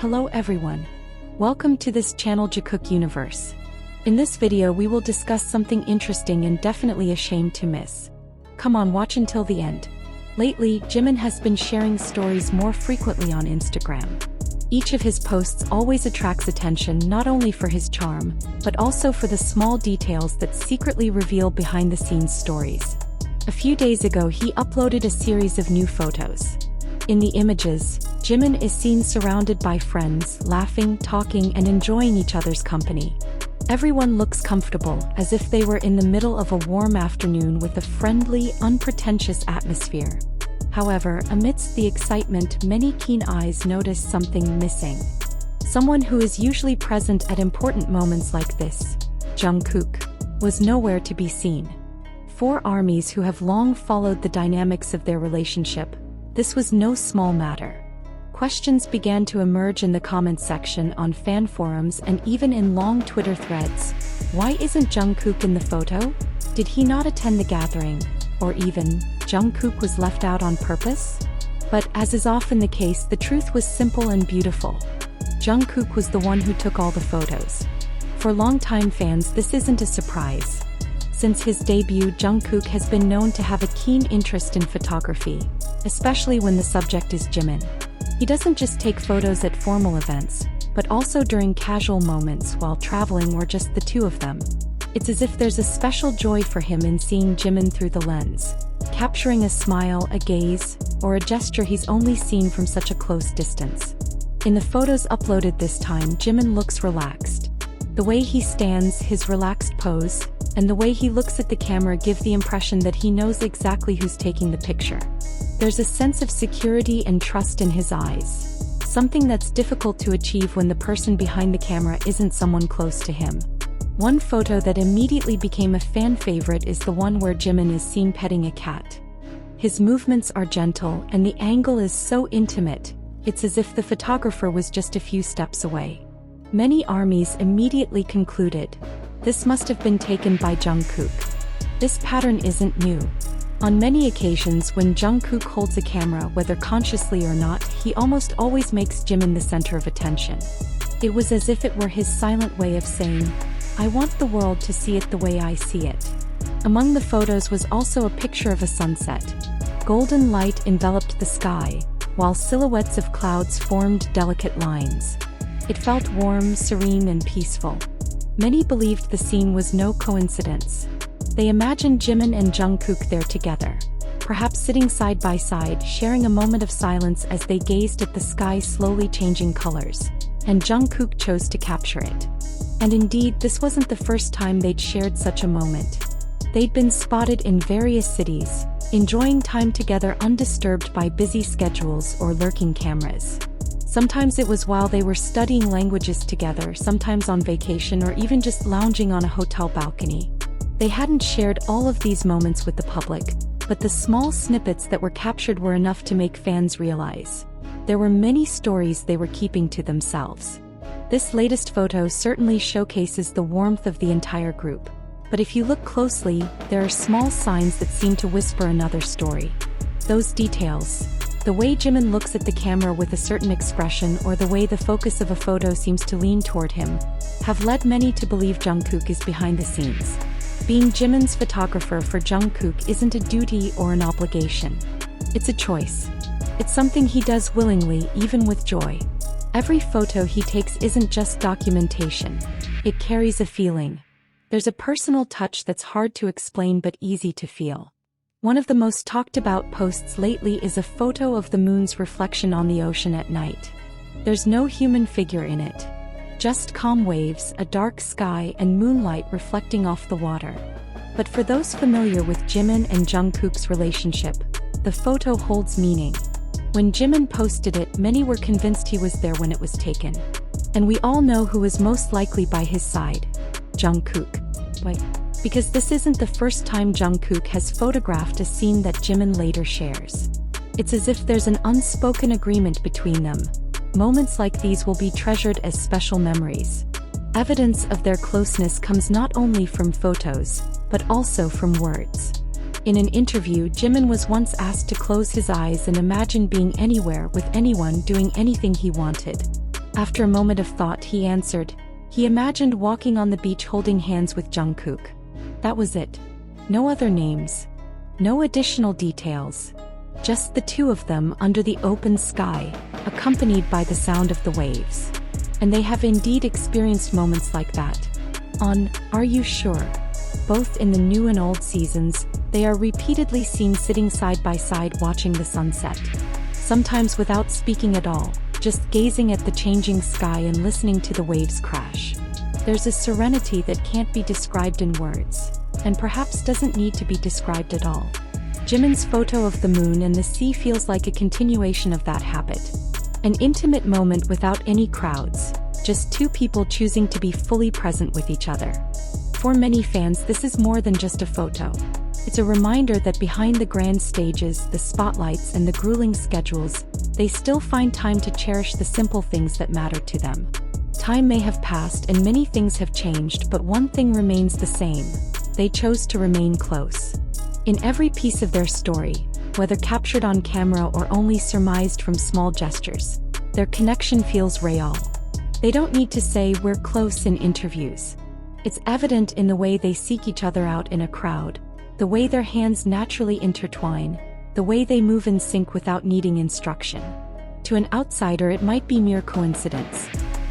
Hello everyone. Welcome to this channel Jikook Universe. In this video we will discuss something interesting and definitely a shame to miss. Come on, watch until the end. Lately, Jimin has been sharing stories more frequently on Instagram. Each of his posts always attracts attention not only for his charm, but also for the small details that secretly reveal behind-the-scenes stories. A few days ago he uploaded a series of new photos. In the images, Jimin is seen surrounded by friends, laughing, talking, and enjoying each other's company. Everyone looks comfortable, as if they were in the middle of a warm afternoon with a friendly, unpretentious atmosphere. However, amidst the excitement, many keen eyes notice something missing. Someone who is usually present at important moments like this, Jungkook, was nowhere to be seen. For ARMYs who have long followed the dynamics of their relationship, this was no small matter. Questions began to emerge in the comments section on fan forums and even in long Twitter threads. Why isn't Jungkook in the photo? Did he not attend the gathering? Or even, Jungkook was left out on purpose? But as is often the case, the truth was simple and beautiful. Jungkook was the one who took all the photos. For longtime fans, this isn't a surprise. Since his debut, Jungkook has been known to have a keen interest in photography, especially when the subject is Jimin. He doesn't just take photos at formal events, but also during casual moments while traveling or just the two of them. It's as if there's a special joy for him in seeing Jimin through the lens, capturing a smile, a gaze, or a gesture he's only seen from such a close distance. In the photos uploaded this time, Jimin looks relaxed. The way he stands, his relaxed pose, and the way he looks at the camera give the impression that he knows exactly who's taking the picture. There's a sense of security and trust in his eyes, something that's difficult to achieve when the person behind the camera isn't someone close to him. One photo that immediately became a fan favorite is the one where Jimin is seen petting a cat. His movements are gentle and the angle is so intimate, it's as if the photographer was just a few steps away. Many ARMYs immediately concluded, this must have been taken by Jungkook. This pattern isn't new. On many occasions when Jungkook holds a camera, whether consciously or not, he almost always makes Jimin the center of attention. It was as if it were his silent way of saying, I want the world to see it the way I see it. Among the photos was also a picture of a sunset. Golden light enveloped the sky, while silhouettes of clouds formed delicate lines. It felt warm, serene, and peaceful. Many believed the scene was no coincidence. They imagined Jimin and Jungkook there together, perhaps sitting side by side, sharing a moment of silence as they gazed at the sky slowly changing colors, and Jungkook chose to capture it. And indeed, this wasn't the first time they'd shared such a moment. They'd been spotted in various cities, enjoying time together undisturbed by busy schedules or lurking cameras. Sometimes it was while they were studying languages together, sometimes on vacation, or even just lounging on a hotel balcony. They hadn't shared all of these moments with the public, but the small snippets that were captured were enough to make fans realize there were many stories they were keeping to themselves. This latest photo certainly showcases the warmth of the entire group. But if you look closely, there are small signs that seem to whisper another story. Those details, the way Jimin looks at the camera with a certain expression or the way the focus of a photo seems to lean toward him, have led many to believe Jungkook is behind the scenes. Being Jimin's photographer for Jungkook isn't a duty or an obligation. It's a choice. It's something he does willingly, even with joy. Every photo he takes isn't just documentation. It carries a feeling. There's a personal touch that's hard to explain but easy to feel. One of the most talked about posts lately is a photo of the moon's reflection on the ocean at night. There's no human figure in it. Just calm waves, a dark sky, and moonlight reflecting off the water. But for those familiar with Jimin and Jungkook's relationship, the photo holds meaning. When Jimin posted it, many were convinced he was there when it was taken. And we all know who was most likely by his side: Jungkook. Why? Because this isn't the first time Jungkook has photographed a scene that Jimin later shares. It's as if there's an unspoken agreement between them. Moments like these will be treasured as special memories. Evidence of their closeness comes not only from photos, but also from words. In an interview, Jimin was once asked to close his eyes and imagine being anywhere with anyone doing anything he wanted. After a moment of thought, he answered, he imagined walking on the beach holding hands with Jungkook. That was it. No other names. No additional details. Just the two of them under the open sky, accompanied by the sound of the waves. And they have indeed experienced moments like that. On Are You Sure? Both in the new and old seasons, they are repeatedly seen sitting side by side watching the sunset. Sometimes without speaking at all, just gazing at the changing sky and listening to the waves crash. There's a serenity that can't be described in words, and perhaps doesn't need to be described at all. Jimin's photo of the moon and the sea feels like a continuation of that habit. An intimate moment without any crowds, just two people choosing to be fully present with each other. For many fans, this is more than just a photo. It's a reminder that behind the grand stages, the spotlights, and the grueling schedules, they still find time to cherish the simple things that matter to them. Time may have passed and many things have changed, but one thing remains the same. They chose to remain close. In every piece of their story, whether captured on camera or only surmised from small gestures, their connection feels real. They don't need to say we're close in interviews. It's evident in the way they seek each other out in a crowd, the way their hands naturally intertwine, the way they move in sync without needing instruction. To an outsider, it might be mere coincidence.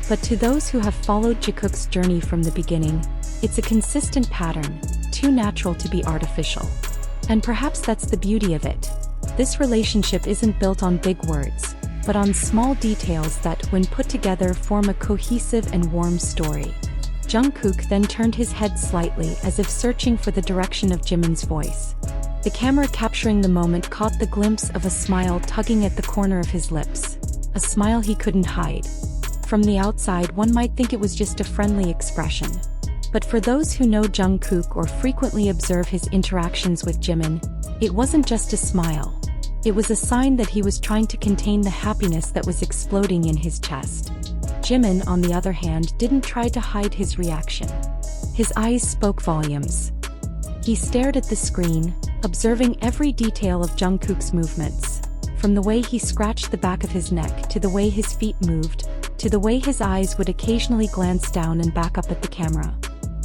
But to those who have followed Jikook's journey from the beginning, it's a consistent pattern, too natural to be artificial. And perhaps that's the beauty of it. This relationship isn't built on big words, but on small details that, when put together, form a cohesive and warm story. Jungkook then turned his head slightly as if searching for the direction of Jimin's voice. The camera capturing the moment caught the glimpse of a smile tugging at the corner of his lips, a smile he couldn't hide. From the outside, one might think it was just a friendly expression. But for those who know Jungkook or frequently observe his interactions with Jimin, it wasn't just a smile. It was a sign that he was trying to contain the happiness that was exploding in his chest. Jimin, on the other hand, didn't try to hide his reaction. His eyes spoke volumes. He stared at the screen, observing every detail of Jungkook's movements, from the way he scratched the back of his neck to the way his feet moved, to the way his eyes would occasionally glance down and back up at the camera.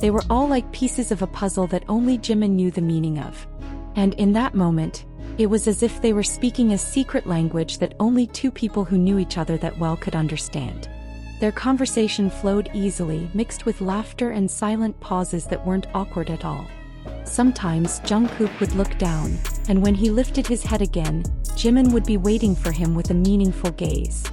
They were all like pieces of a puzzle that only Jimin knew the meaning of. And in that moment, it was as if they were speaking a secret language that only two people who knew each other that well could understand. Their conversation flowed easily, mixed with laughter and silent pauses that weren't awkward at all. Sometimes Jungkook would look down, and when he lifted his head again, Jimin would be waiting for him with a meaningful gaze.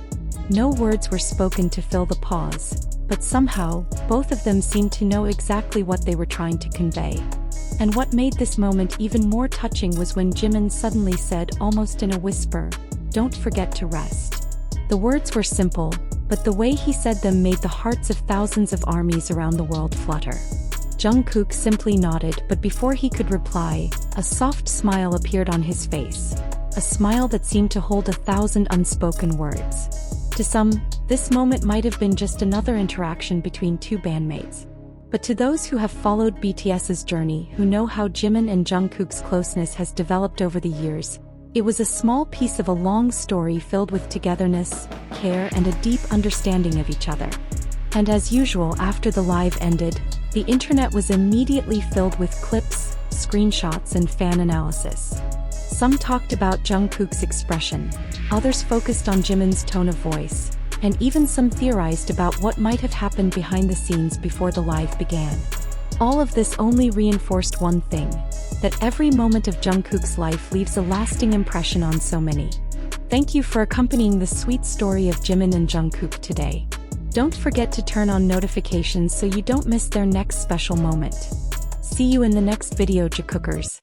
No words were spoken to fill the pause, but somehow, both of them seemed to know exactly what they were trying to convey. And what made this moment even more touching was when Jimin suddenly said, almost in a whisper, "Don't forget to rest." The words were simple, but the way he said them made the hearts of thousands of armies around the world flutter. Jungkook simply nodded, but before he could reply, a soft smile appeared on his face. A smile that seemed to hold 1,000 unspoken words. To some, this moment might have been just another interaction between two bandmates. But to those who have followed BTS's journey, who know how Jimin and Jungkook's closeness has developed over the years, it was a small piece of a long story filled with togetherness, care, and a deep understanding of each other. And as usual, after the live ended, the internet was immediately filled with clips, screenshots, and fan analysis. Some talked about Jungkook's expression, others focused on Jimin's tone of voice, and even some theorized about what might have happened behind the scenes before the live began. All of this only reinforced one thing, that every moment of Jungkook's life leaves a lasting impression on so many. Thank you for accompanying the sweet story of Jimin and Jungkook today. Don't forget to turn on notifications so you don't miss their next special moment. See you in the next video, Jikookers.